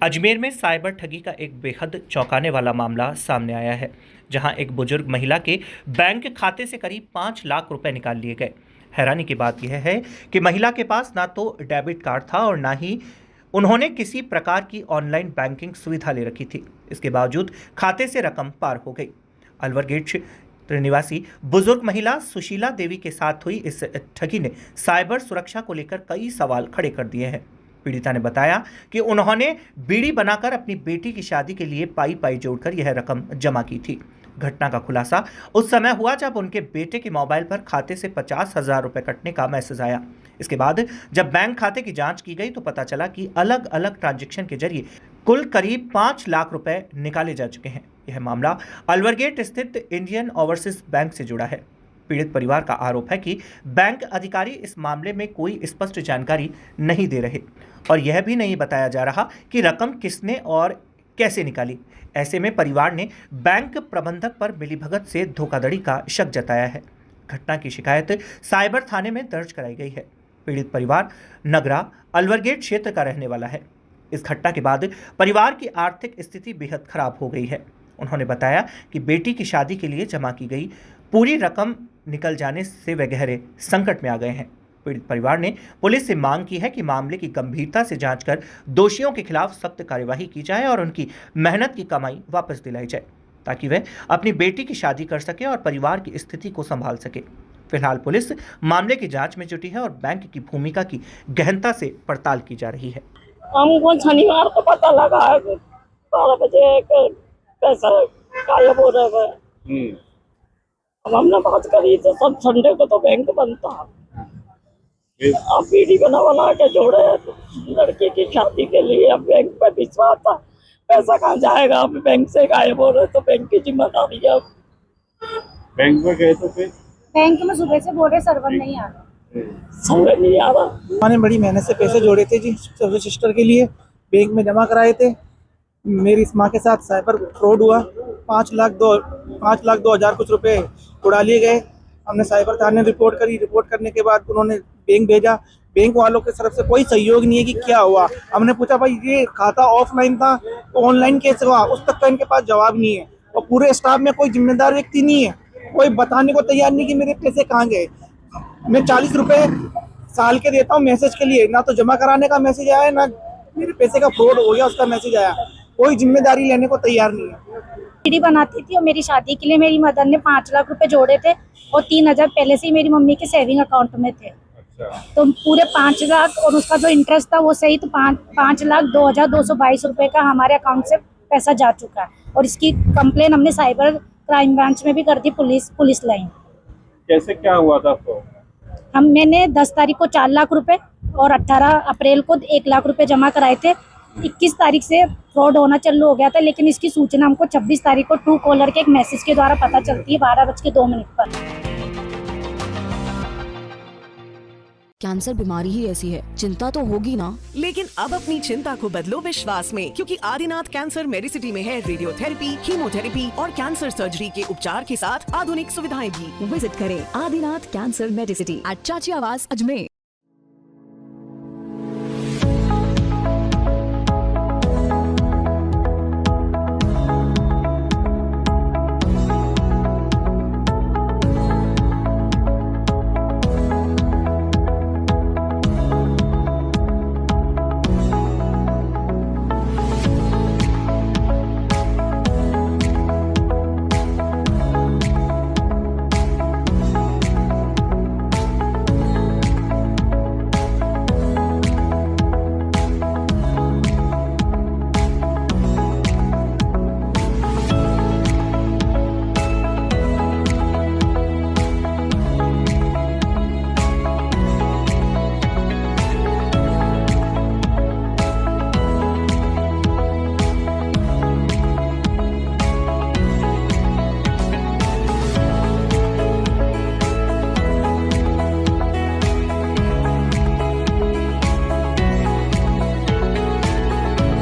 अजमेर में साइबर ठगी का एक बेहद चौंकाने वाला मामला सामने आया है, जहां एक बुजुर्ग महिला के बैंक खाते से करीब 5 लाख रुपए निकाल लिए गए। हैरानी की बात यह है कि महिला के पास ना तो डेबिट कार्ड था और ना ही उन्होंने किसी प्रकार की ऑनलाइन बैंकिंग सुविधा ले रखी थी। इसके बावजूद खाते से रकम पार हो गई। अलवर गेट क्षेत्र निवासी बुजुर्ग महिला सुशीला देवी के साथ हुई इस ठगी ने साइबर सुरक्षा को लेकर कई सवाल खड़े कर दिए हैं। पीड़िता ने बताया कि उन्होंने बीड़ी बनाकर अपनी बेटी की शादी के लिए पाई पाई जोड़कर यह रकम जमा की थी। घटना का खुलासा उस समय हुआ जब उनके बेटे के मोबाइल पर खाते से 50,000 रुपए कटने का मैसेज आया। इसके बाद जब बैंक खाते की जांच की गई तो पता चला कि अलग अलग ट्रांजैक्शन के जरिए कुल करीब 5 लाख रुपए निकाले जा चुके हैं। यह मामला अलवर गेट स्थित इंडियन ओवरसीज बैंक से जुड़ा है। पीड़ित परिवार का आरोप है कि बैंक अधिकारी इस मामले में कोई स्पष्ट जानकारी नहीं दे रहे और यह भी नहीं बताया जा रहा कि रकम किसने और कैसे निकाली। ऐसे में परिवार ने बैंक प्रबंधक पर मिलीभगत से धोखाधड़ी का शक जताया है। घटना की शिकायत साइबर थाने में दर्ज कराई गई है। पीड़ित परिवार नगरा अलवर गेट क्षेत्र का रहने वाला है। इस घटना के बाद परिवार की आर्थिक स्थिति बेहद खराब हो गई है। उन्होंने बताया कि बेटी की शादी के लिए जमा की गई पूरी रकम निकल जाने से वे गहरे संकट में आ गए हैं। पीड़ित परिवार ने पुलिस से मांग की है कि मामले की गंभीरता से जांच कर दोषियों के खिलाफ सख्त कार्यवाही की जाए और उनकी मेहनत की कमाई वापस दिलाई जाए, ताकि वे अपनी बेटी की शादी कर सके और परिवार की स्थिति को संभाल सके। फिलहाल पुलिस मामले की जांच में जुटी है और बैंक की भूमिका की गहनता से पड़ताल की जा रही है। हमको शनिवार को पता लगा 12 बजे पैसा गायब हो रहे थे। अब हमने बात करी तो सब संडे को तो बैंक बंद था। अब बीडी बना के जोड़े लड़के की शादी के लिए। अब बैंक पे विश्वास था, पैसा कहाँ जाएगा। अब बैंक से गायब हो रहे तो बैंक की जिम्मेदारी है। बैंक में गए तो फिर बैंक में सुबह से बोल रहे सर्वर नहीं आ रहा। समझ नहीं आ रहा। मैंने बड़ी मेहनत से पैसे जोड़े थे जी, सिस्टर के लिए बैंक में जमा कराए थे। मेरी माँ के साथ साइबर फ्रॉड हुआ। 5,02,000 कुछ रुपए उड़ा लिए गए। हमने साइबर थाने रिपोर्ट करी। रिपोर्ट करने के बाद उन्होंने बैंक भेजा। बैंक वालों की तरफ से कोई सहयोग नहीं है कि क्या हुआ। हमने पूछा भाई ये खाता ऑफलाइन था तो ऑनलाइन कैसे हुआ, उस तक का इनके पास जवाब नहीं है। और पूरे स्टाफ में कोई जिम्मेदार व्यक्ति नहीं है, कोई बताने को तैयार नहीं कि मेरे पैसे कहाँ गए। मैं 40 रुपए साल के देता हूँ मैसेज के लिए, ना तो जमा कराने का मैसेज आया ना मेरे पैसे का फ्रॉड हो गया उसका मैसेज आया। कोई जिम्मेदारी लेने को तैयार नहीं है। बीड़ी बनाती थी और मेरी शादी के लिए मेरी मदर ने 5 लाख रुपए जोड़े थे और 3,000 पहले से ही मेरी मम्मी के सेविंग अकाउंट में थे। तो पूरे 5 लाख और उसका जो इंटरेस्ट था वो सही, तो 5,02,222 रुपए का हमारे अकाउंट से पैसा जा चुका है। और इसकी कंप्लेन हमने साइबर क्राइम ब्रांच में भी कर दी, पुलिस लाइन। कैसे क्या हुआ था आपको? मैंने 10 तारीख को 4 लाख रुपए और 18 अप्रैल को 1 लाख रुपए जमा कराए थे। 21 तारीख से फ्रॉड होना चालू हो गया था, लेकिन इसकी सूचना हमको 26 तारीख को ट्रू कॉलर के एक मैसेज के द्वारा पता चलती है 12:02 पर। कैंसर बीमारी ही ऐसी है, चिंता तो होगी ना। लेकिन अब अपनी चिंता को बदलो विश्वास में, क्योंकि आदिनाथ कैंसर मेडिसिटी में है रेडियोथेरेपी, कीमोथेरेपी और कैंसर सर्जरी के उपचार के साथ आधुनिक सुविधाएं भी। विजिट करें आदिनाथ कैंसर मेडिसिटी एट चाची आवास अजमेर।